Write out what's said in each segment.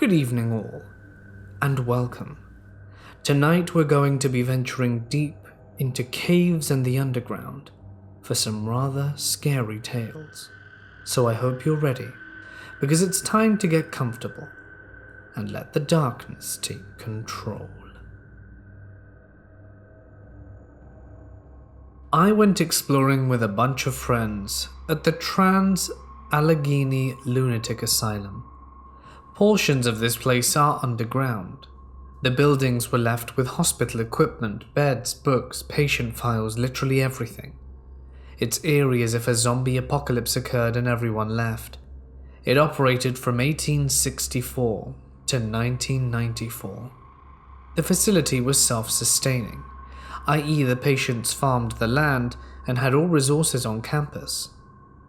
Good evening all, and welcome. Tonight we're going to be venturing deep into caves and the underground for some rather scary tales. So I hope you're ready, because it's time to get comfortable and let the darkness take control. I went exploring with a bunch of friends at the Allegheny Lunatic Asylum. Portions of this place are underground. The buildings were left with hospital equipment, beds, books, patient files, literally everything. It's eerie as if a zombie apocalypse occurred and everyone left. It operated from 1864 to 1994. The facility was self-sustaining, i.e. the patients farmed the land and had all resources on campus.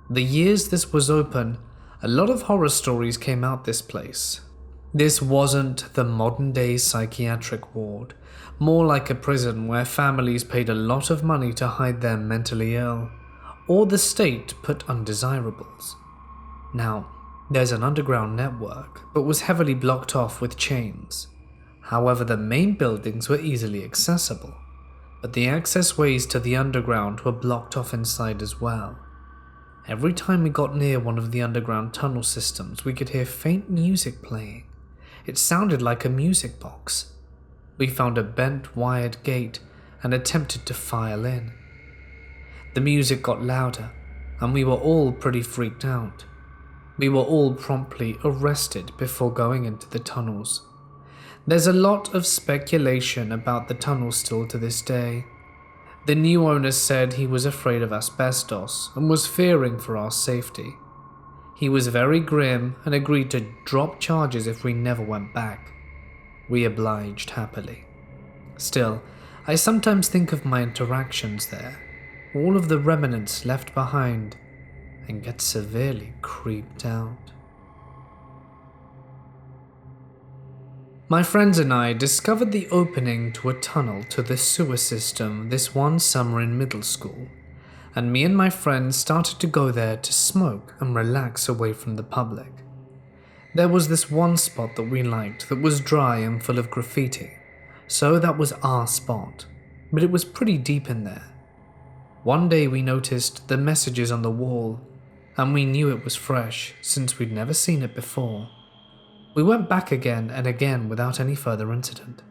The years this was open, a lot of horror stories came out this place. This wasn't the modern-day psychiatric ward, more like a prison where families paid a lot of money to hide their mentally ill, or the state put undesirables. Now, there's an underground network, but was heavily blocked off with chains. However, the main buildings were easily accessible, but the access ways to the underground were blocked off inside as well. Every time we got near one of the underground tunnel systems, we could hear faint music playing. It sounded like a music box. We found a bent wired gate and attempted to file in. The music got louder, and we were all pretty freaked out. We were all promptly arrested before going into the tunnels. There's a lot of speculation about the tunnel still to this day. The new owner said he was afraid of asbestos and was fearing for our safety. He was very grim and agreed to drop charges if we never went back. We obliged happily. Still, I sometimes think of my interactions there, all of the remnants left behind, and get severely creeped out. My friends and I discovered the opening to a tunnel to the sewer system this one summer in middle school, and me and my friends started to go there to smoke and relax away from the public. There was this one spot that we liked that was dry and full of graffiti, so that was our spot, but it was pretty deep in there. One day we noticed the messages on the wall, and we knew it was fresh since we'd never seen it before. We went back again and again without any further incident.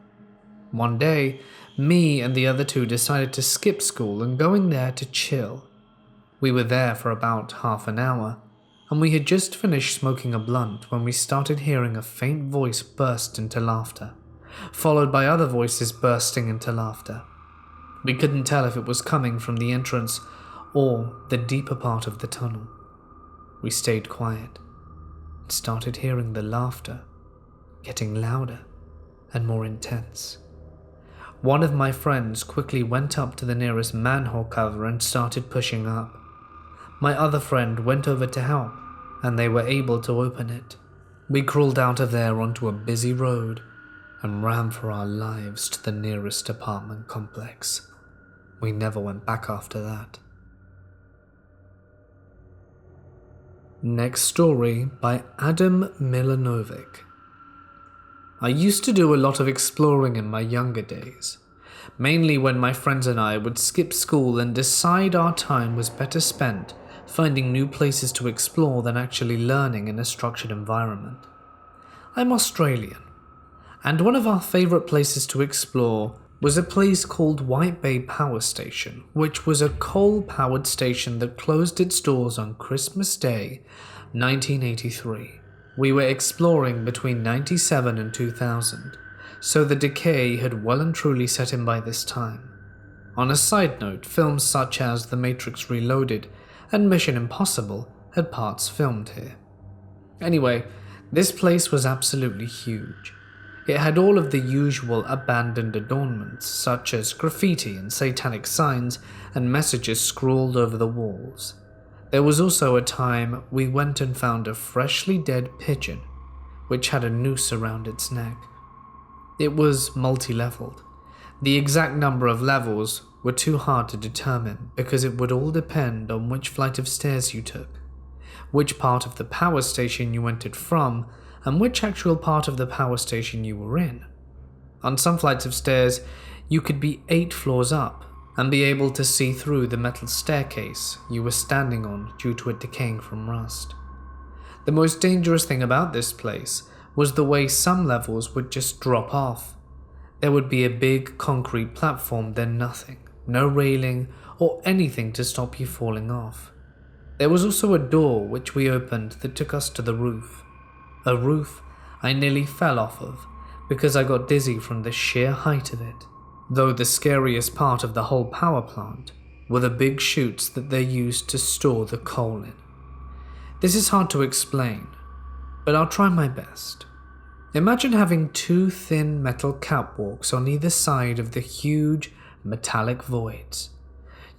One day, me and the other two decided to skip school and go in there to chill. We were there for about half an hour, and we had just finished smoking a blunt when we started hearing a faint voice burst into laughter, followed by other voices bursting into laughter. We couldn't tell if it was coming from the entrance or the deeper part of the tunnel. We stayed quiet. Started hearing the laughter, getting louder and more intense. One of my friends quickly went up to the nearest manhole cover and started pushing up. My other friend went over to help, and they were able to open it. We crawled out of there onto a busy road and ran for our lives to the nearest apartment complex. We never went back after that. Next story by Adam Milanovic. I used to do a lot of exploring in my younger days, mainly when my friends and I would skip school and decide our time was better spent finding new places to explore than actually learning in a structured environment. I'm Australian, and one of our favourite places to explore was a place called White Bay Power Station, which was a coal-powered station that closed its doors on Christmas Day, 1983. We were exploring between 97 and 2000, so the decay had well and truly set in by this time. On a side note, films such as The Matrix Reloaded and Mission Impossible had parts filmed here. Anyway, this place was absolutely huge. It had all of the usual abandoned adornments, such as graffiti and satanic signs and messages scrawled over the walls. There was also a time we went and found a freshly dead pigeon, which had a noose around its neck. It was multi-leveled. The exact number of levels were too hard to determine because it would all depend on which flight of stairs you took, which part of the power station you entered from, and which actual part of the power station you were in. On some flights of stairs, you could be 8 floors up and be able to see through the metal staircase you were standing on due to it decaying from rust. The most dangerous thing about this place was the way some levels would just drop off. There would be a big concrete platform, then nothing, no railing or anything to stop you falling off. There was also a door which we opened that took us to the roof. A roof I nearly fell off of because I got dizzy from the sheer height of it. Though the scariest part of the whole power plant were the big chutes that they used to store the coal in. This is hard to explain, but I'll try my best. Imagine having 2 thin metal catwalks on either side of the huge metallic voids.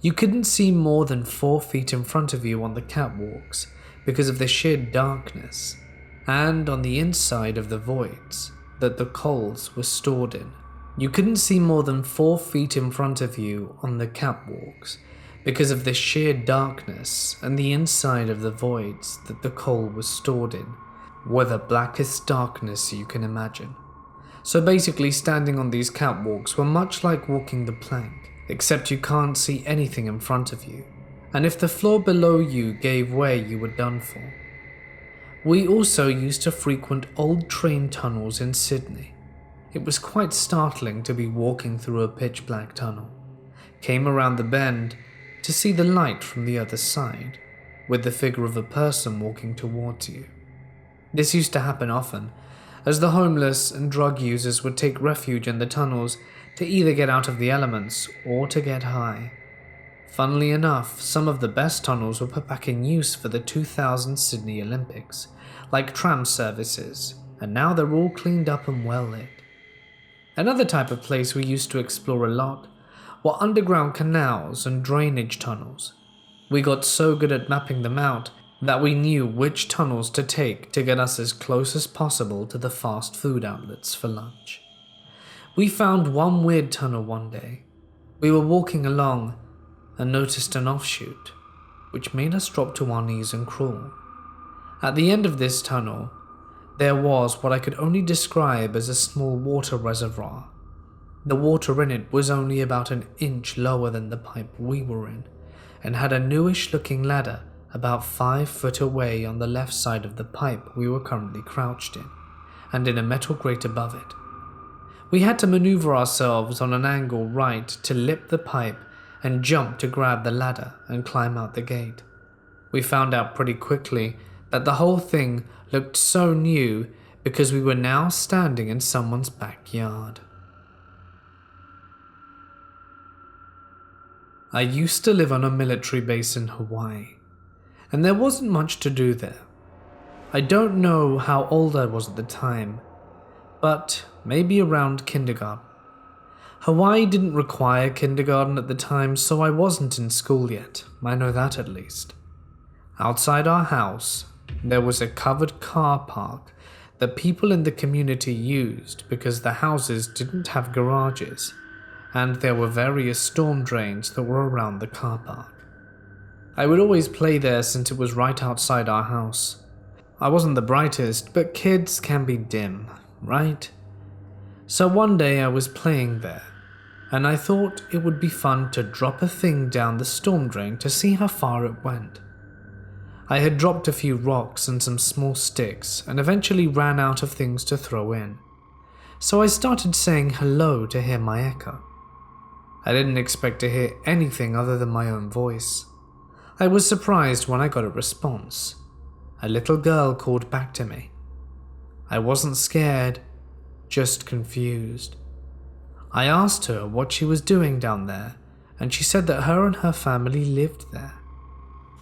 You couldn't see more than 4 feet in front of you on the catwalks because of the sheer darkness, and on the inside of the voids that the coals were stored in. You couldn't see more than 4 feet in front of you on the catwalks because of the sheer darkness, and the inside of the voids that the coal was stored in were the blackest darkness you can imagine. So basically, standing on these catwalks were much like walking the plank, except you can't see anything in front of you, and if the floor below you gave way, you were done for. We also used to frequent old train tunnels in Sydney. It was quite startling to be walking through a pitch black tunnel. Came around the bend to see the light from the other side, with the figure of a person walking towards you. This used to happen often, as the homeless and drug users would take refuge in the tunnels to either get out of the elements or to get high. Funnily enough, some of the best tunnels were put back in use for the 2000 Sydney Olympics, like tram services, and now they're all cleaned up and well lit. Another type of place we used to explore a lot were underground canals and drainage tunnels. We got so good at mapping them out that we knew which tunnels to take to get us as close as possible to the fast food outlets for lunch. We found one weird tunnel one day. We were walking along and noticed an offshoot, which made us drop to our knees and crawl. At the end of this tunnel, there was what I could only describe as a small water reservoir. The water in it was only about an inch lower than the pipe we were in, and had a newish-looking ladder about 5 foot away on the left side of the pipe we were currently crouched in, and in a metal grate above it. We had to maneuver ourselves on an angle right to lip the pipe and jump to grab the ladder and climb out the gate. We found out pretty quickly that the whole thing looked so new because we were now standing in someone's backyard. I used to live on a military base in Hawaii, and there wasn't much to do there. I don't know how old I was at the time, but maybe around kindergarten. Hawaii didn't require kindergarten at the time, so I wasn't in school yet, I know that at least. Outside our house, there was a covered car park that people in the community used because the houses didn't have garages, and there were various storm drains that were around the car park. I would always play there since it was right outside our house. I wasn't the brightest, but kids can be dim, right? So one day I was playing there, and I thought it would be fun to drop a thing down the storm drain to see how far it went. I had dropped a few rocks and some small sticks and eventually ran out of things to throw in, so I started saying hello to hear my echo. I didn't expect to hear anything other than my own voice. I was surprised when I got a response. A little girl called back to me. I wasn't scared, just confused. I asked her what she was doing down there, and she said that her and her family lived there.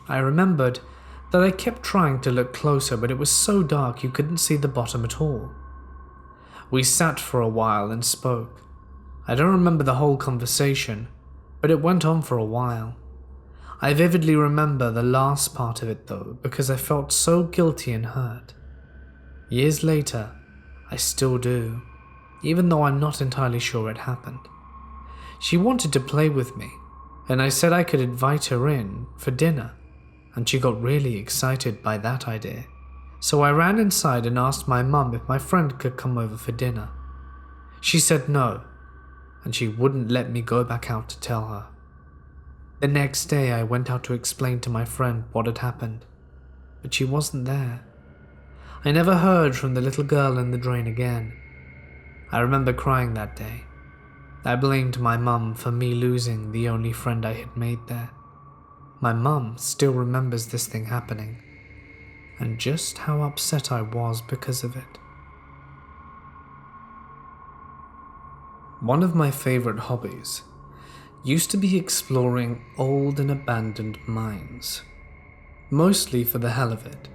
I remembered that I kept trying to look closer, but it was so dark you couldn't see the bottom at all. We sat for a while and spoke. I don't remember the whole conversation, but it went on for a while. I vividly remember the last part of it though, because I felt so guilty and hurt. Years later, I still do, even though I'm not entirely sure it happened. She wanted to play with me, and I said I could invite her in for dinner, and she got really excited by that idea, So I ran inside and asked my mum if my friend could come over for dinner. She said no, and she wouldn't let me go back out to tell her. The next day I went out to explain to my friend what had happened, but she wasn't there. I never heard from the little girl in the drain again. I remember crying that day. I blamed my mum for me losing the only friend I had made there. My mum still remembers this thing happening, and just how upset I was because of it. One of my favorite hobbies used to be exploring old and abandoned mines, mostly for the hell of it,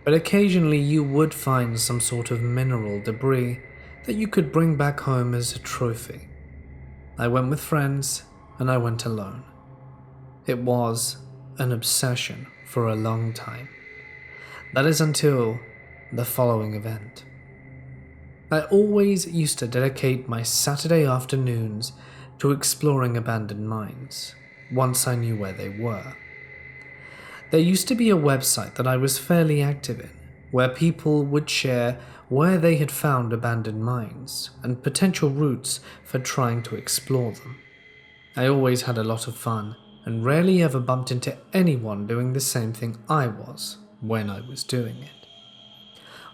but occasionally you would find some sort of mineral debris that you could bring back home as a trophy. I went with friends and I went alone. It was an obsession for a long time. That is until the following event. I always used to dedicate my Saturday afternoons to exploring abandoned mines, once I knew where they were. There used to be a website that I was fairly active in, where people would share where they had found abandoned mines and potential routes for trying to explore them. I always had a lot of fun and rarely ever bumped into anyone doing the same thing I was when I was doing it.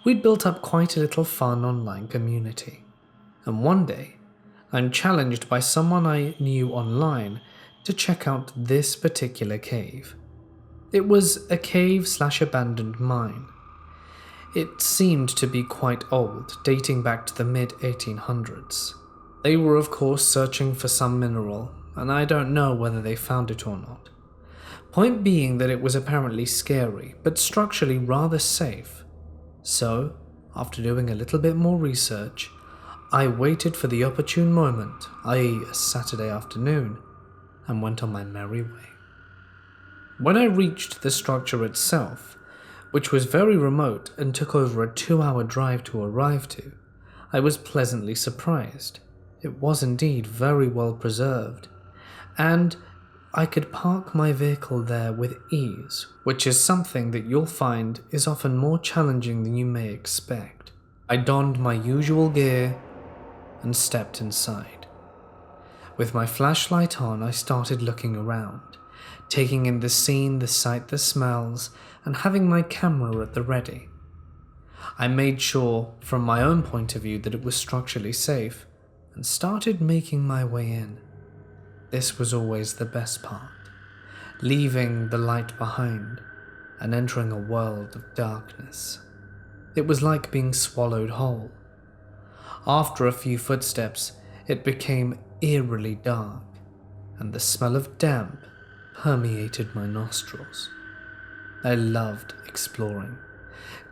We'd built up quite a little fun online community, and one day I'm challenged by someone I knew online to check out this particular cave. It was a cave/abandoned mine. It seemed to be quite old, dating back to the mid-1800s. They were of course searching for some mineral, and I don't know whether they found it or not. Point being that it was apparently scary, but structurally rather safe. So, after doing a little bit more research, I waited for the opportune moment, i.e. a Saturday afternoon, and went on my merry way. When I reached the structure itself, which was very remote and took over a 2-hour drive to arrive to, I was pleasantly surprised. It was indeed very well preserved, and I could park my vehicle there with ease, which is something that you'll find is often more challenging than you may expect. I donned my usual gear and stepped inside. With my flashlight on, I started looking around, taking in the scene, the sight, the smells, and having my camera at the ready. I made sure, from my own point of view, that it was structurally safe, and started making my way in. This was always the best part, leaving the light behind and entering a world of darkness. It was like being swallowed whole. After a few footsteps, it became eerily dark, and the smell of damp permeated my nostrils. I loved exploring.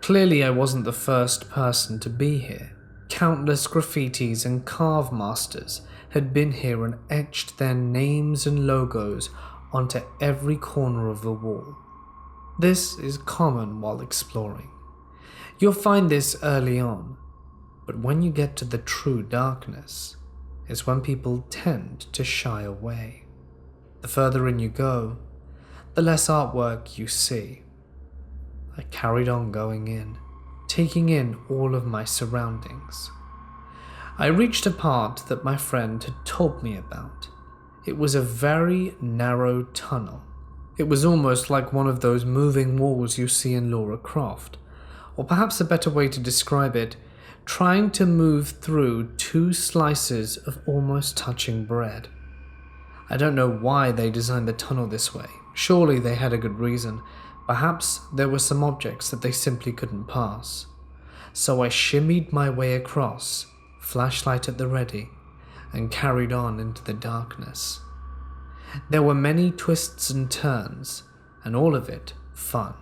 Clearly, I wasn't the first person to be here. Countless graffitis and carve masters had been here and etched their names and logos onto every corner of the wall. This is common while exploring. You'll find this early on, but when you get to the true darkness, is when people tend to shy away. The further in you go, the less artwork you see. I carried on going in, taking in all of my surroundings. I reached a part that my friend had told me about. It was a very narrow tunnel. It was almost like one of those moving walls you see in Lara Croft, or perhaps a better way to describe it, trying to move through 2 slices of almost touching bread. I don't know why they designed the tunnel this way. Surely they had a good reason. Perhaps there were some objects that they simply couldn't pass. So I shimmied my way across, flashlight at the ready, and carried on into the darkness. There were many twists and turns, and all of it fun.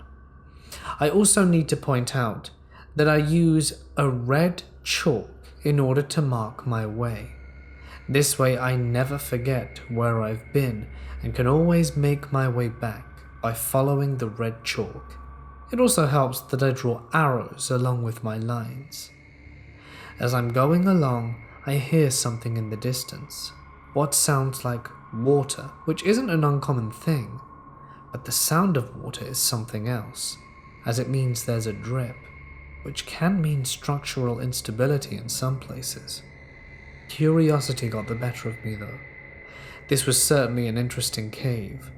I also need to point out that I use a red chalk in order to mark my way. This way I never forget where I've been and can always make my way back by following the red chalk. It also helps that I draw arrows along with my lines. As I'm going along, I hear something in the distance. What sounds like water, which isn't an uncommon thing, but the sound of water is something else, as it means there's a drip. which can mean structural instability in some places. Curiosity got the better of me though. This was certainly an interesting cave.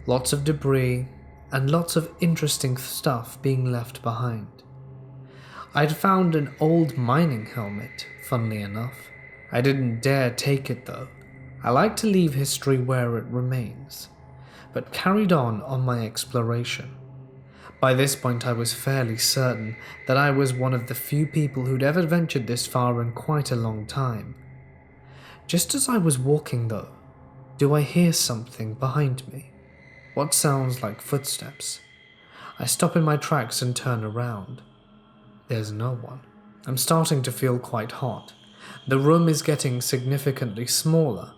Lots of debris and lots of interesting stuff being left behind. I'd found an old mining helmet, funnily enough. I didn't dare take it though. I like to leave history where it remains, but carried on my exploration. By this point I was fairly certain that I was one of the few people who'd ever ventured this far in quite a long time. Just as I was walking though, do I hear something behind me? What sounds like footsteps. I stop in my tracks and turn around. There's no one. I'm starting to feel quite hot. The room is getting significantly smaller,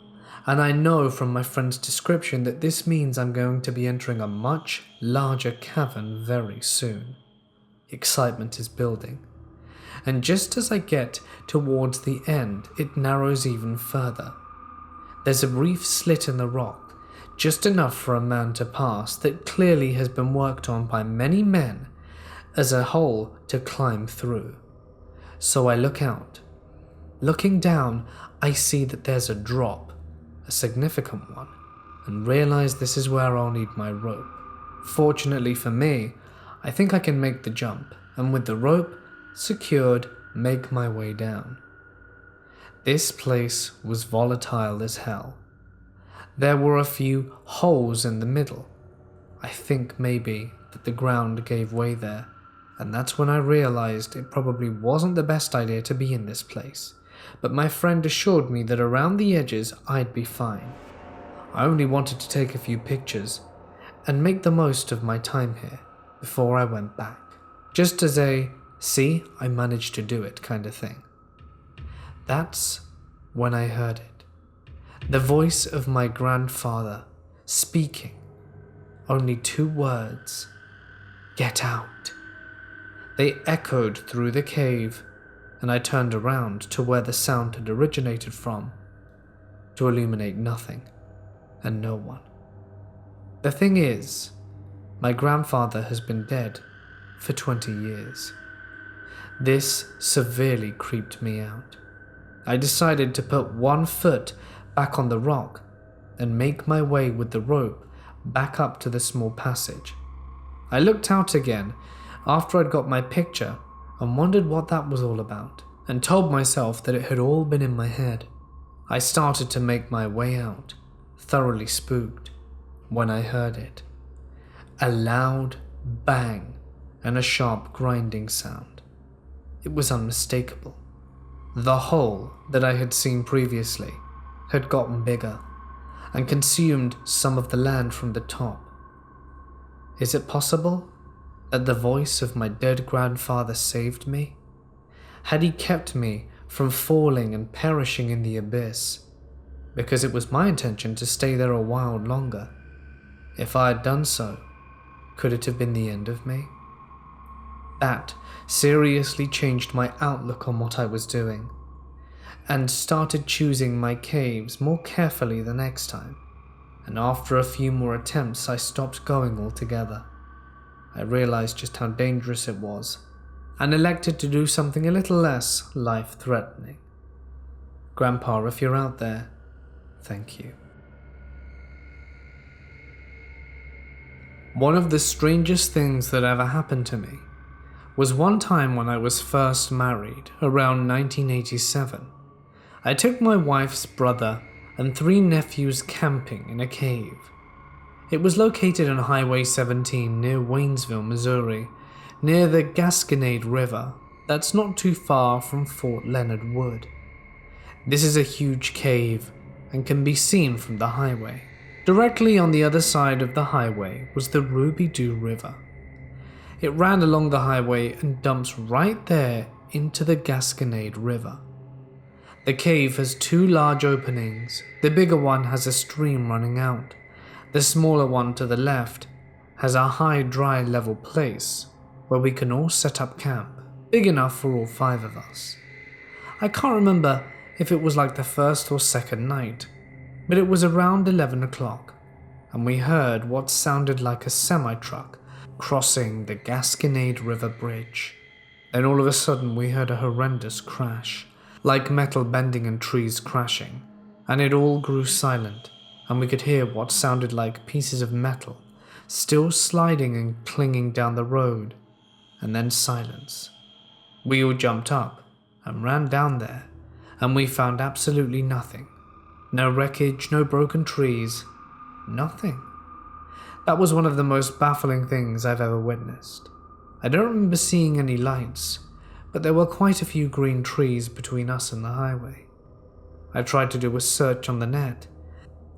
and I know from my friend's description that this means I'm going to be entering a much larger cavern very soon. Excitement is building, and just as I get towards the end, it narrows even further. There's a brief slit in the rock, just enough for a man to pass, that clearly has been worked on by many men as a hole to climb through. So I look out. Looking down, I see that there's a drop, a significant one, and realize this is where I'll need my rope. Fortunately for me, I think I can make the jump, and with the rope secured, make my way down. This place was volatile as hell. There were a few holes in the middle. I think maybe that the ground gave way there, and that's when I realized it probably wasn't the best idea to be in this place. But my friend assured me that around the edges I'd be fine. I only wanted to take a few pictures and make the most of my time here before I went back. Just as a, see, I managed to do it kind of thing. That's when I heard it. The voice of my grandfather speaking. Only 2 words. Get out. They echoed through the cave, and I turned around to where the sound had originated from, to illuminate nothing and no one. The thing is, my grandfather has been dead for 20 years. This severely creeped me out. I decided to put 1 foot back on the rock and make my way with the rope back up to the small passage. I looked out again after I'd got my picture and wondered what that was all about, and told myself that it had all been in my head. I started to make my way out, thoroughly spooked, when I heard it. A loud bang and a sharp grinding sound. It was unmistakable. The hole that I had seen previously had gotten bigger and consumed some of the land from the top. Is it possible that the voice of my dead grandfather saved me? Had he kept me from falling and perishing in the abyss? Because it was my intention to stay there a while longer. If I had done so, could it have been the end of me? That seriously changed my outlook on what I was doing, and started choosing my caves more carefully the next time, and after a few more attempts I stopped going altogether. I realized just how dangerous it was, and elected to do something a little less life-threatening. Grandpa, if you're out there, thank you. One of the strangest things that ever happened to me was one time when I was first married, around 1987. I took my wife's brother and 3 nephews camping in a cave. It was located on Highway 17 near Waynesville, Missouri, near the Gasconade River that's not too far from Fort Leonard Wood. This is a huge cave and can be seen from the highway. Directly on the other side of the highway was the Ruby Doo River. It ran along the highway and dumps right there into the Gasconade River. The cave has 2 large openings. The bigger one has a stream running out. The smaller one to the left has a high dry level place where we can all set up camp, big enough for all 5 of us. I can't remember if it was like the first or second night, but it was around 11 o'clock, and we heard what sounded like a semi-truck crossing the Gasconade River Bridge. Then all of a sudden we heard a horrendous crash, like metal bending and trees crashing, and it all grew silent, and we could hear what sounded like pieces of metal still sliding and clinging down the road, and then silence. We all jumped up and ran down there, and we found absolutely nothing. No wreckage, no broken trees, nothing. That was one of the most baffling things I've ever witnessed. I don't remember seeing any lights, but there were quite a few green trees between us and the highway. I tried to do a search on the net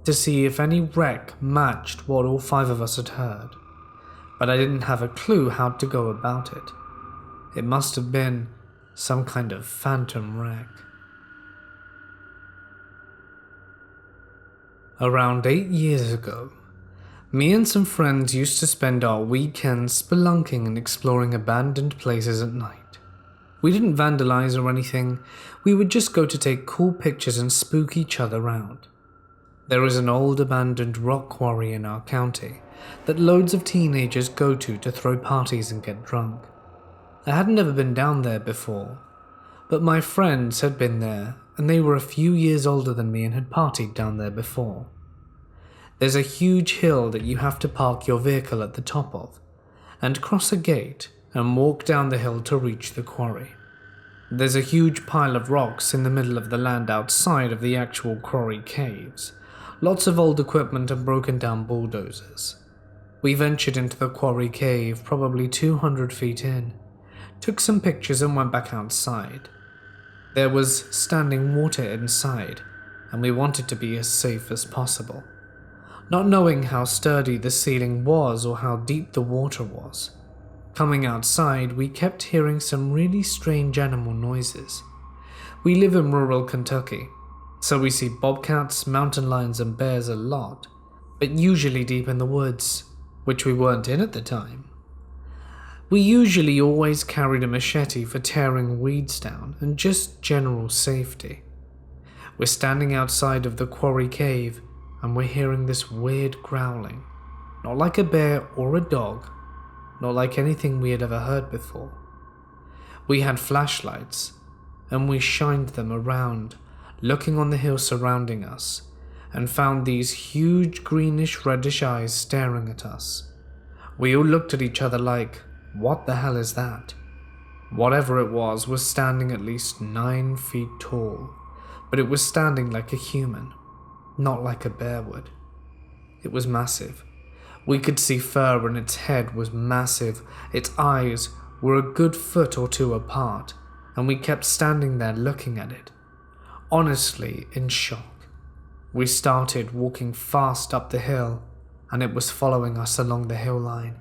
to see if any wreck matched what all 5 of us had heard, but I didn't have a clue how to go about it. It must have been some kind of phantom wreck. Around 8 years ago, me and some friends used to spend our weekends spelunking and exploring abandoned places at night. We didn't vandalize or anything, we would just go to take cool pictures and spook each other out. There is an old abandoned rock quarry in our county that loads of teenagers go to throw parties and get drunk. I had never been down there before, but my friends had been there and they were a few years older than me and had partied down there before. There's a huge hill that you have to park your vehicle at the top of, and cross a gate and walk down the hill to reach the quarry. There's a huge pile of rocks in the middle of the land outside of the actual quarry caves, lots of old equipment and broken down bulldozers. We ventured into the quarry cave probably 200 feet in, took some pictures and went back outside. There was standing water inside, and we wanted to be as safe as possible. Not knowing how sturdy the ceiling was or how deep the water was. Coming outside, we kept hearing some really strange animal noises. We live in rural Kentucky, so we see bobcats, mountain lions and bears a lot, but usually deep in the woods, which we weren't in at the time. We usually always carried a machete for tearing weeds down and just general safety. We're standing outside of the quarry cave and we're hearing this weird growling, not like a bear or a dog, not like anything we had ever heard before. We had flashlights, and we shined them around, looking on the hill surrounding us, and found these huge greenish-reddish eyes staring at us. We all looked at each other like, what the hell is that? Whatever it was standing at least 9 feet tall, but it was standing like a human. Not like a bear would. It was massive. We could see fur and its head was massive. Its eyes were a good foot or 2 apart, and we kept standing there looking at it, honestly in shock. We started walking fast up the hill, and it was following us along the hill line.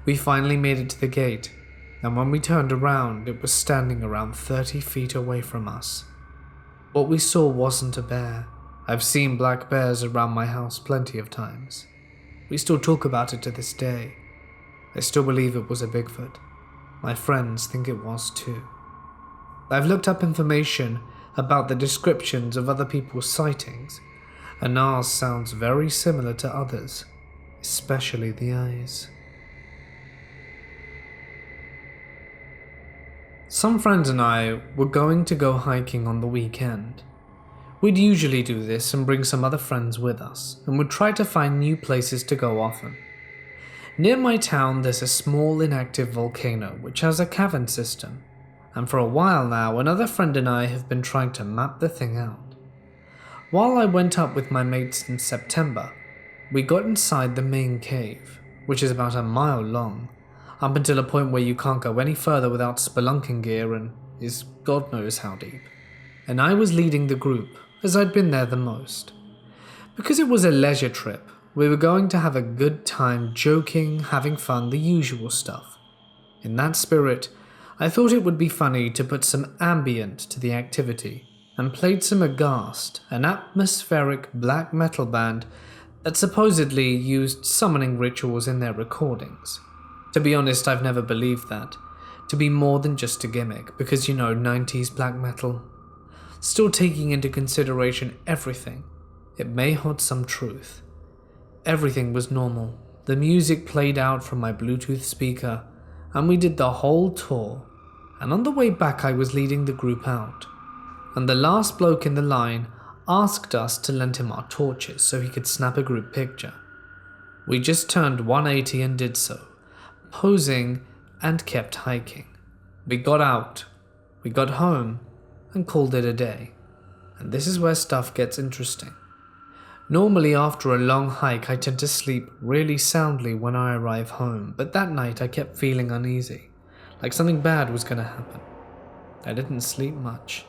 We finally made it to the gate, and when we turned around, it was standing around 30 feet away from us. What we saw wasn't a bear. I've seen black bears around my house plenty of times. We still talk about it to this day. I still believe it was a Bigfoot. My friends think it was too. I've looked up information about the descriptions of other people's sightings, and ours sounds very similar to others, especially the eyes. Some friends and I were going to go hiking on the weekend. We'd usually do this and bring some other friends with us, and would try to find new places to go often. Near my town there's a small inactive volcano which has a cavern system, and for a while now another friend and I have been trying to map the thing out. While I went up with my mates in September, we got inside the main cave, which is about a mile long, up until a point where you can't go any further without spelunking gear and is God knows how deep. And I was leading the group, as I'd been there the most. Because it was a leisure trip, we were going to have a good time joking, having fun, the usual stuff. In that spirit, I thought it would be funny to put some ambient to the activity, and played some Aghast, an atmospheric black metal band that supposedly used summoning rituals in their recordings. To be honest, I've never believed that to be more than just a gimmick, because 90s black metal. Still taking into consideration everything, it may hold some truth. Everything was normal. The music played out from my Bluetooth speaker, and we did the whole tour, and on the way back I was leading the group out, and the last bloke in the line asked us to lend him our torches so he could snap a group picture. We just turned 180 and did so, posing and kept hiking. We got out, we got home, and called it a day. And this is where stuff gets interesting. Normally after a long hike I tend to sleep really soundly when I arrive home, but that night I kept feeling uneasy, like something bad was going to happen. I didn't sleep much.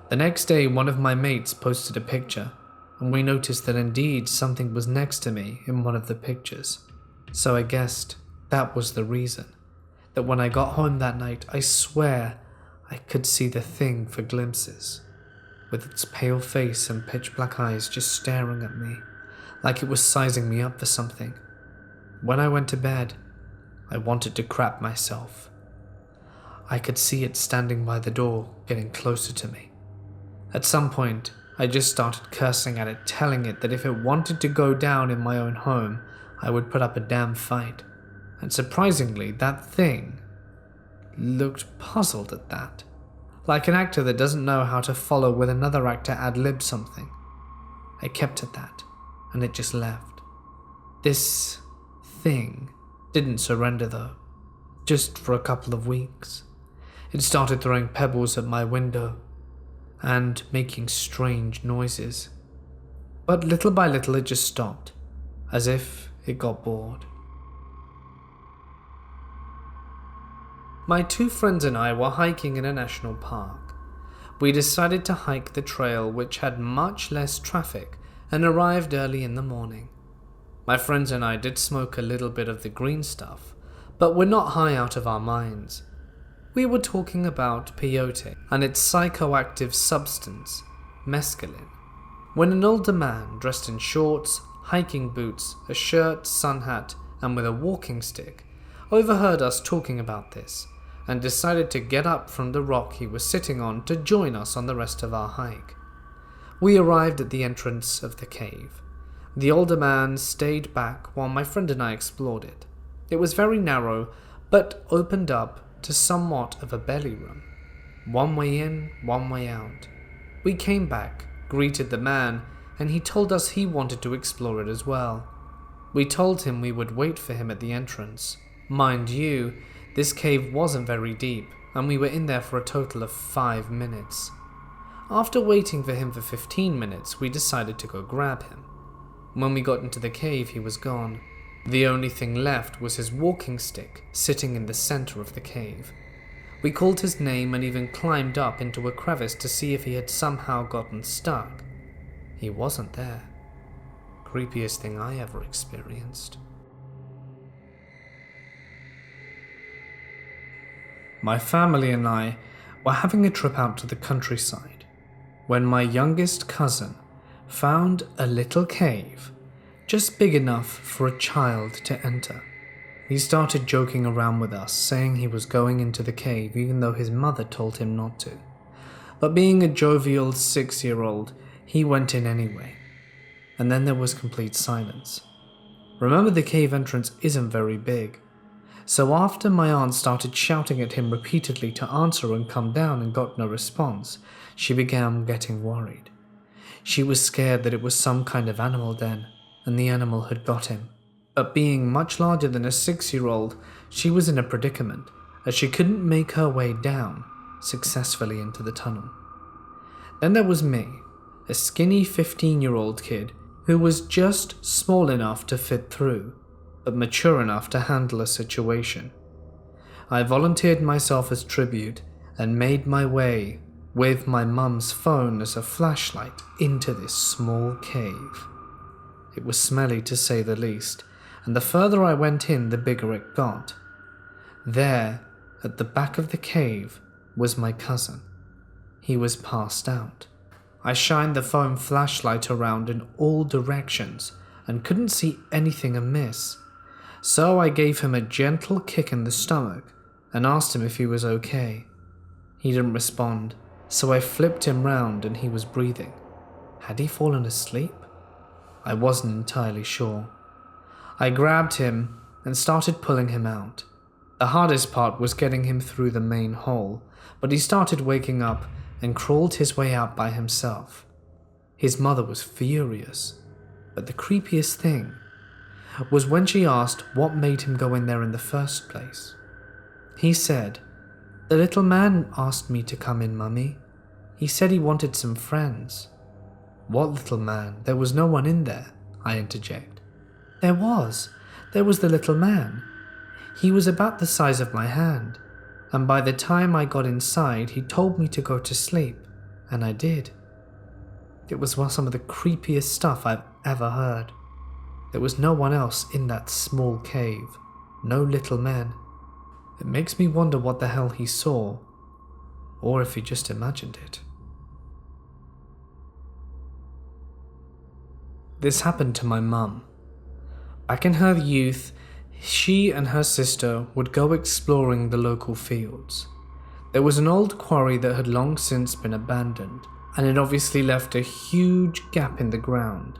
The next day one of my mates posted a picture, and we noticed that indeed something was next to me in one of the pictures. So I guessed that was the reason, that when I got home that night I swear I could see the thing for glimpses, with its pale face and pitch black eyes just staring at me, like it was sizing me up for something. When I went to bed, I wanted to crap myself. I could see it standing by the door, getting closer to me. At some point, I just started cursing at it, telling it that if it wanted to go down in my own home, I would put up a damn fight. And surprisingly, that thing looked puzzled at that, like an actor that doesn't know how to follow with another actor ad-lib something. I kept at that, and it just left. This thing didn't surrender though, just for a couple of weeks. It started throwing pebbles at my window and making strange noises. But little by little it just stopped, as if it got bored. My two friends and I were hiking in a national park. We decided to hike the trail, which had much less traffic, and arrived early in the morning. My friends and I did smoke a little bit of the green stuff, but were not high out of our minds. We were talking about peyote and its psychoactive substance, mescaline, when an older man dressed in shorts, hiking boots, a shirt, sun hat, and with a walking stick overheard us talking about this and decided to get up from the rock he was sitting on to join us on the rest of our hike. We arrived at the entrance of the cave. The older man stayed back while my friend and I explored it. It was very narrow, but opened up to somewhat of a belly room. One way in, one way out. We came back, greeted the man, and he told us he wanted to explore it as well. We told him we would wait for him at the entrance. Mind you, this cave wasn't very deep, and we were in there for a total of 5 minutes. After waiting for him for 15 minutes, we decided to go grab him. When we got into the cave, he was gone. The only thing left was his walking stick sitting in the center of the cave. We called his name and even climbed up into a crevice to see if he had somehow gotten stuck. He wasn't there. Creepiest thing I ever experienced. My family and I were having a trip out to the countryside when my youngest cousin found a little cave just big enough for a child to enter. He started joking around with us, saying he was going into the cave even though his mother told him not to. But being a jovial 6-year-old, he went in anyway. And then there was complete silence. Remember, the cave entrance isn't very big. So after my aunt started shouting at him repeatedly to answer and come down and got no response, she began getting worried. She was scared that it was some kind of animal den, and the animal had got him. But being much larger than a 6-year-old, she was in a predicament, as she couldn't make her way down successfully into the tunnel. Then there was me, a skinny 15-year-old kid who was just small enough to fit through, but mature enough to handle a situation. I volunteered myself as tribute and made my way with my mum's phone as a flashlight into this small cave. It was smelly to say the least, and the further I went in, the bigger it got. There, at the back of the cave, was my cousin. He was passed out. I shined the phone flashlight around in all directions and couldn't see anything amiss. So I gave him a gentle kick in the stomach and asked him if he was okay. He didn't respond, so I flipped him round and he was breathing. Had he fallen asleep? I wasn't entirely sure. I grabbed him and started pulling him out. The hardest part was getting him through the main hole, but he started waking up and crawled his way out by himself. His mother was furious, but the creepiest thing was when she asked what made him go in there in the first place. He said, "The little man asked me to come in, Mummy. He said he wanted some friends." "What little man? There was no one in there," I interject. There was the little man. He was about the size of my hand, and by the time I got inside, he told me to go to sleep, and I did. It was some of the creepiest stuff I've ever heard. There was no one else in that small cave, no little men. It makes me wonder what the hell he saw, or if he just imagined it. This happened to my mum. Back in her youth, she and her sister would go exploring the local fields. There was an old quarry that had long since been abandoned, and it obviously left a huge gap in the ground,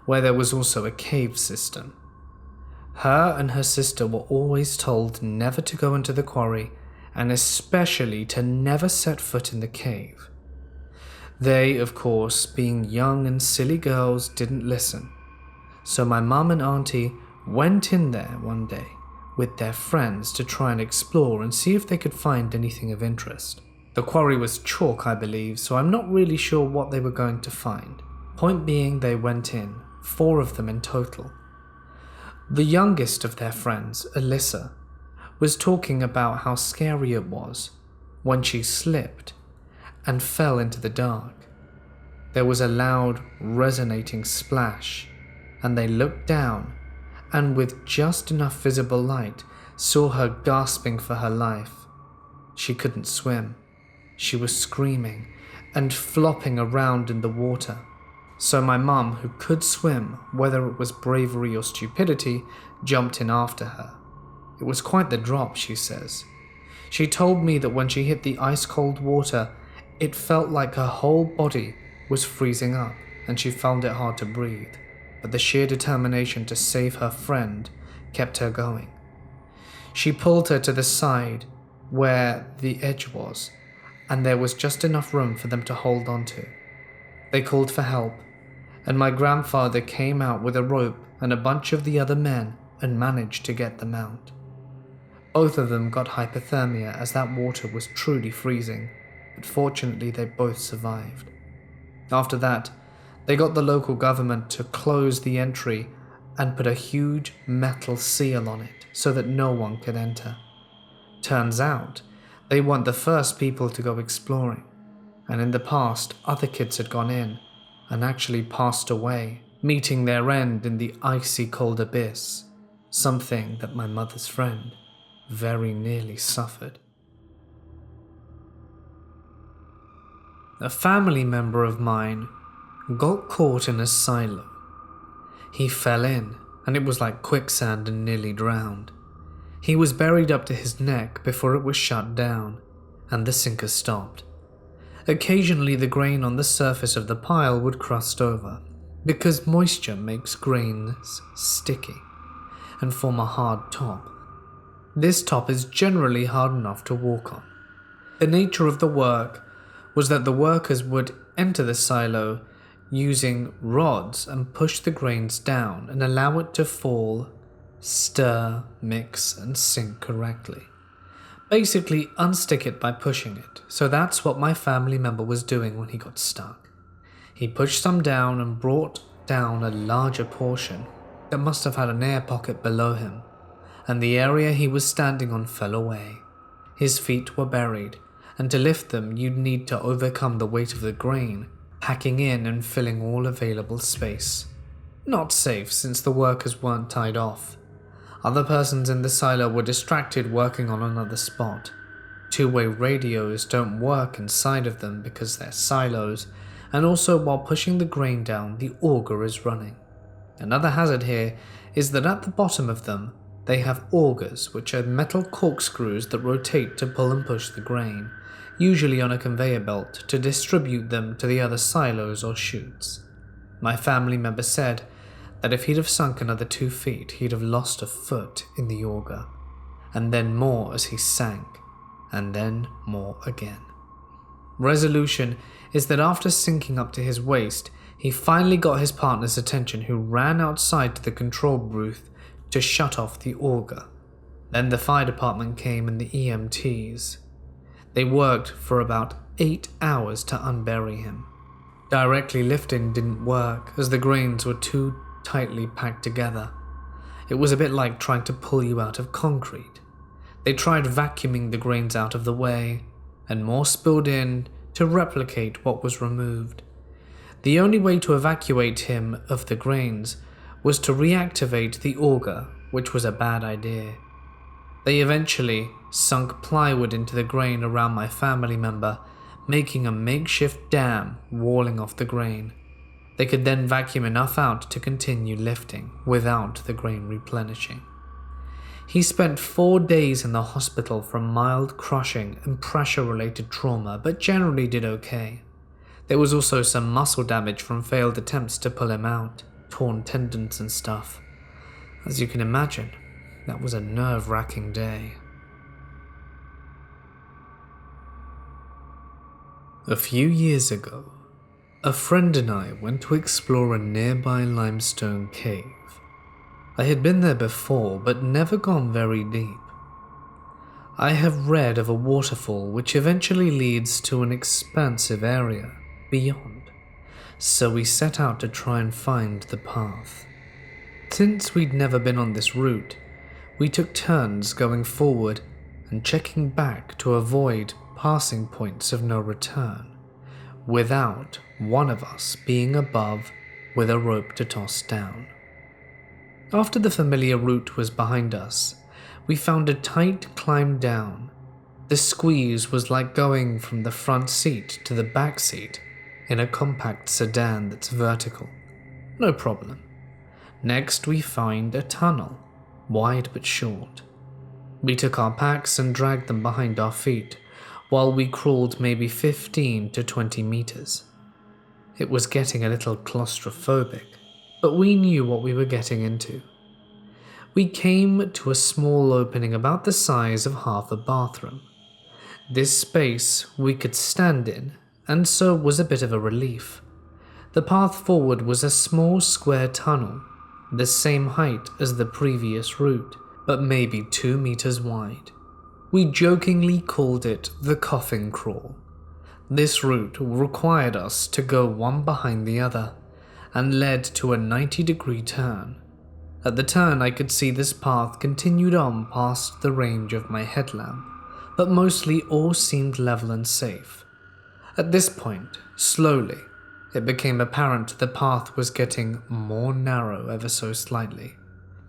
where there was also a cave system. Her and her sister were always told never to go into the quarry, and especially to never set foot in the cave. They, of course, being young and silly girls, didn't listen. So my mum and auntie went in there one day with their friends to try and explore and see if they could find anything of interest. The quarry was chalk, I believe, so I'm not really sure what they were going to find. Point being, they went in, 4 of them in total. The youngest of their friends, Alyssa, was talking about how scary it was when she slipped and fell into the dark. There was a loud, resonating splash, and they looked down, and with just enough visible light, saw her gasping for her life. She couldn't swim. She was screaming and flopping around in the water. So my mum, who could swim, whether it was bravery or stupidity, jumped in after her. It was quite the drop, she says. She told me that when she hit the ice-cold water, it felt like her whole body was freezing up and she found it hard to breathe, but the sheer determination to save her friend kept her going. She pulled her to the side where the edge was, and there was just enough room for them to hold onto. They called for help, and my grandfather came out with a rope and a bunch of the other men and managed to get them out. Both of them got hypothermia as that water was truly freezing, but fortunately they both survived. After that, they got the local government to close the entry and put a huge metal seal on it so that no one could enter. Turns out, they weren't the first people to go exploring, and in the past other kids had gone in and actually passed away, meeting their end in the icy cold abyss, something that my mother's friend very nearly suffered. A family member of mine got caught in a silo. He fell in, and it was like quicksand and nearly drowned. He was buried up to his neck before it was shut down, and the sinker stopped. Occasionally the grain on the surface of the pile would crust over, because moisture makes grains sticky and form a hard top. This top is generally hard enough to walk on. The nature of the work was that the workers would enter the silo using rods and push the grains down and allow it to fall, stir, mix, and sink correctly. Basically, unstick it by pushing it, so that's what my family member was doing when he got stuck. He pushed some down and brought down a larger portion that must have had an air pocket below him, and the area he was standing on fell away. His feet were buried, and to lift them you'd need to overcome the weight of the grain, packing in and filling all available space. Not safe since the workers weren't tied off. Other persons in the silo were distracted working on another spot. Two-way radios don't work inside of them because they're silos, and also while pushing the grain down, the auger is running. Another hazard here is that at the bottom of them, they have augers, which are metal corkscrews that rotate to pull and push the grain, usually on a conveyor belt, to distribute them to the other silos or chutes. My family member said that if he'd have sunk another 2 feet, he'd have lost a foot in the auger, and then more as he sank, and then more again. Resolution is that after sinking up to his waist, he finally got his partner's attention, who ran outside to the control booth to shut off the auger. Then the fire department came and the EMTs. They worked for about 8 hours to unbury him. Directly lifting didn't work as the grains were too tightly packed together. It was a bit like trying to pull you out of concrete. They tried vacuuming the grains out of the way, and more spilled in to replicate what was removed. The only way to evacuate him of the grains was to reactivate the auger, which was a bad idea. They eventually sunk plywood into the grain around my family member, making a makeshift dam walling off the grain. They could then vacuum enough out to continue lifting without the grain replenishing. He spent 4 days in the hospital from mild crushing and pressure-related trauma, but generally did okay. There was also some muscle damage from failed attempts to pull him out, torn tendons and stuff. As you can imagine, that was a nerve-wracking day. A few years ago, a friend and I went to explore a nearby limestone cave. I had been there before, but never gone very deep. I have read of a waterfall which eventually leads to an expansive area beyond, so we set out to try and find the path. Since we'd never been on this route, we took turns going forward and checking back to avoid passing points of no return, without one of us being above with a rope to toss down. After the familiar route was behind us, we found a tight climb down. The squeeze was like going from the front seat to the back seat in a compact sedan that's vertical. No problem. Next we find a tunnel, wide but short. We took our packs and dragged them behind our feet, while we crawled maybe 15 to 20 meters. It was getting a little claustrophobic, but we knew what we were getting into. We came to a small opening about the size of half a bathroom. This space we could stand in, and so was a bit of a relief. The path forward was a small square tunnel, the same height as the previous route, but maybe 2 meters wide. We jokingly called it the coffin crawl. This route required us to go one behind the other, and led to a 90-degree turn. At the turn I could see this path continued on past the range of my headlamp, but mostly all seemed level and safe. At this point, slowly, it became apparent the path was getting more narrow ever so slightly.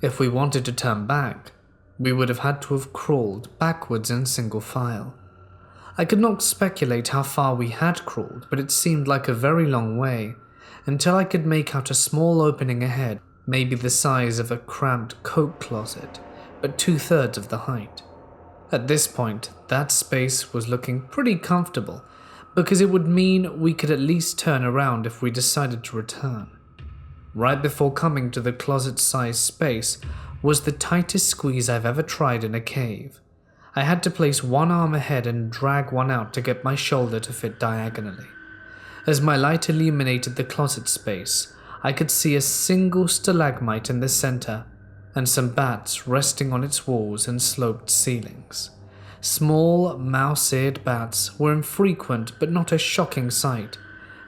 If we wanted to turn back, we would have had to have crawled backwards in single file. I could not speculate how far we had crawled, but it seemed like a very long way, until I could make out a small opening ahead, maybe the size of a cramped coat closet, but 2/3 of the height. At this point, that space was looking pretty comfortable, because it would mean we could at least turn around if we decided to return. Right before coming to the closet-sized space was the tightest squeeze I've ever tried in a cave. I had to place one arm ahead and drag one out to get my shoulder to fit diagonally. As my light illuminated the closet space, I could see a single stalagmite in the center, and some bats resting on its walls and sloped ceilings. Small, mouse-eared bats were infrequent but not a shocking sight,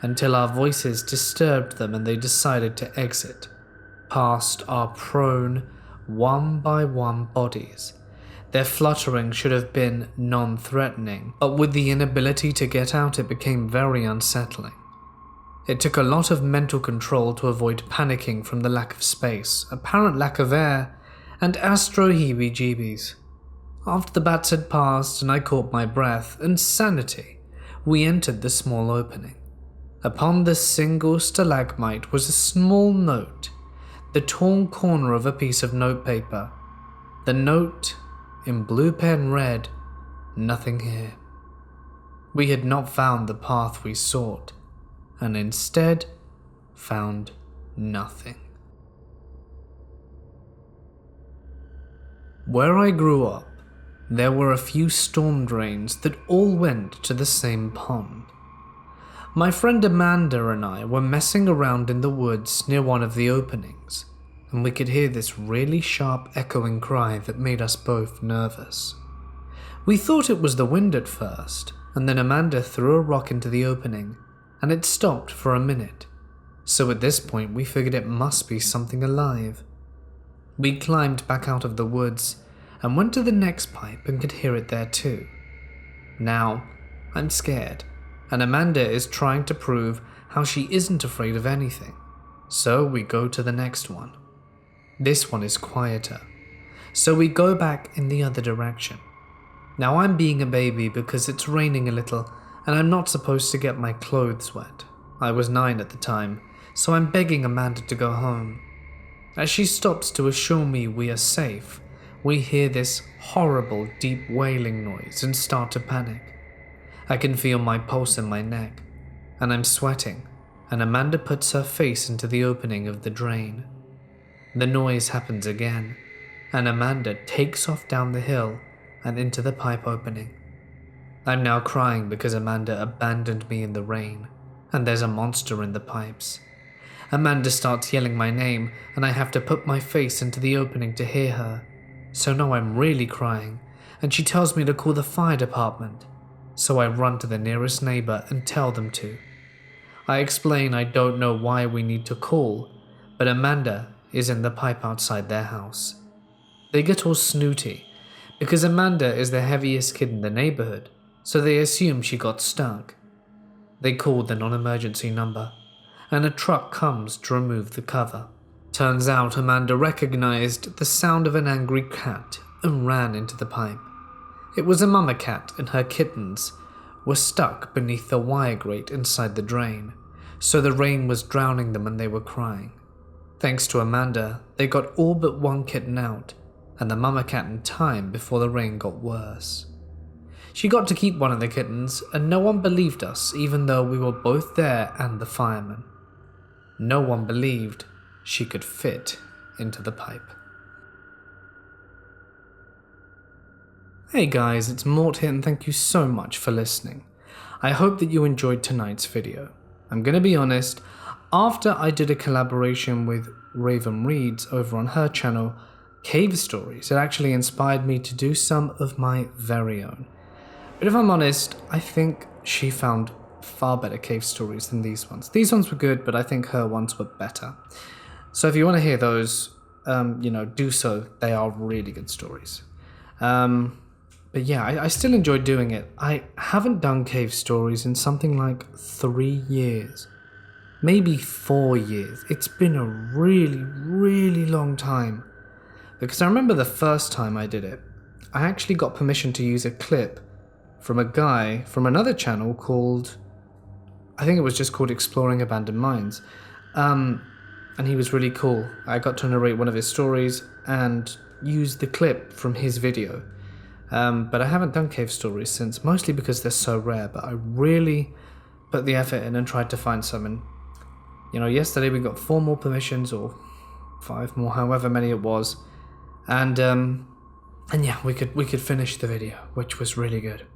until our voices disturbed them and they decided to exit, past our prone, one by one bodies. Their fluttering should have been non-threatening, but with the inability to get out it became very unsettling. It took a lot of mental control to avoid panicking from the lack of space, apparent lack of air, and astro-heebie-jeebies. After the bats had passed and I caught my breath and sanity, we entered the small opening. Upon the single stalagmite was a small note, the torn corner of a piece of notepaper. The note, in blue pen, read, "Nothing here." We had not found the path we sought, and instead found nothing. Where I grew up, there were a few storm drains that all went to the same pond. My friend Amanda and I were messing around in the woods near one of the openings, and we could hear this really sharp echoing cry that made us both nervous. We thought it was the wind at first, and then Amanda threw a rock into the opening, and it stopped for a minute. So at this point we figured it must be something alive. We climbed back out of the woods and went to the next pipe and could hear it there too. Now, I'm scared, and Amanda is trying to prove how she isn't afraid of anything. So we go to the next one. This one is quieter, so we go back in the other direction. Now I'm being a baby because it's raining a little and I'm not supposed to get my clothes wet. I was 9 at the time, so I'm begging Amanda to go home. As she stops to assure me we are safe, we hear this horrible deep wailing noise and start to panic. I can feel my pulse in my neck, and I'm sweating, and Amanda puts her face into the opening of the drain. The noise happens again, and Amanda takes off down the hill and into the pipe opening. I'm now crying because Amanda abandoned me in the rain, and there's a monster in the pipes. Amanda starts yelling my name, and I have to put my face into the opening to hear her. So now I'm really crying, and she tells me to call the fire department. So I run to the nearest neighbor and tell them to. I explain I don't know why we need to call, but Amanda is in the pipe outside their house. They get all snooty, because Amanda is the heaviest kid in the neighborhood, so they assume she got stuck. They call the non-emergency number, and a truck comes to remove the cover. Turns out Amanda recognized the sound of an angry cat and ran into the pipe. It was a mama cat, and her kittens were stuck beneath the wire grate inside the drain, so the rain was drowning them and they were crying. Thanks to Amanda, they got all but one kitten out, and the mama cat in time before the rain got worse. She got to keep one of the kittens, and no one believed us even though we were both there and the fireman. No one believed she could fit into the pipe. Hey guys, it's Mort here and thank you so much for listening. I hope that you enjoyed tonight's video. I'm gonna be honest, after I did a collaboration with Raven Reads over on her channel, Cave Stories, it actually inspired me to do some of my very own. But if I'm honest, I think she found far better cave stories than these ones. These ones were good, but I think her ones were better. So if you want to hear those, do so. They are really good stories. But yeah, I still enjoy doing it. I haven't done cave stories in something like 3 years. Maybe 4 years. It's been a really, really long time. Because I remember the first time I did it, I actually got permission to use a clip from a guy from another channel called, I think it was just called Exploring Abandoned Mines. And he was really cool. I got to narrate one of his stories and use the clip from his video. But I haven't done cave stories since, mostly because they're so rare, but I really put the effort in and tried to find some. And, yesterday we got 4 more permissions, or 5 more, however many it was. And yeah, we could finish the video, which was really good.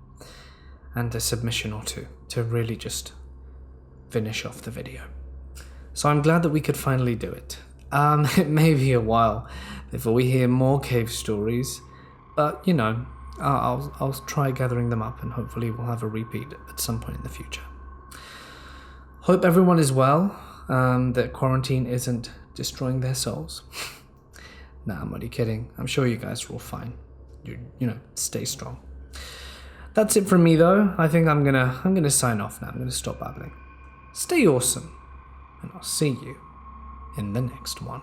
And a submission or 2 to really just finish off the video. So I'm glad that we could finally do it. It may be a while before we hear more cave stories, but I'll try gathering them up and hopefully we'll have a repeat at some point in the future. Hope everyone is well, that quarantine isn't destroying their souls. Nah, I'm only kidding. I'm sure you guys are all fine. Stay strong. That's it from me though. I think I'm gonna sign off now. I'm gonna stop babbling. Stay awesome, and I'll see you in the next one.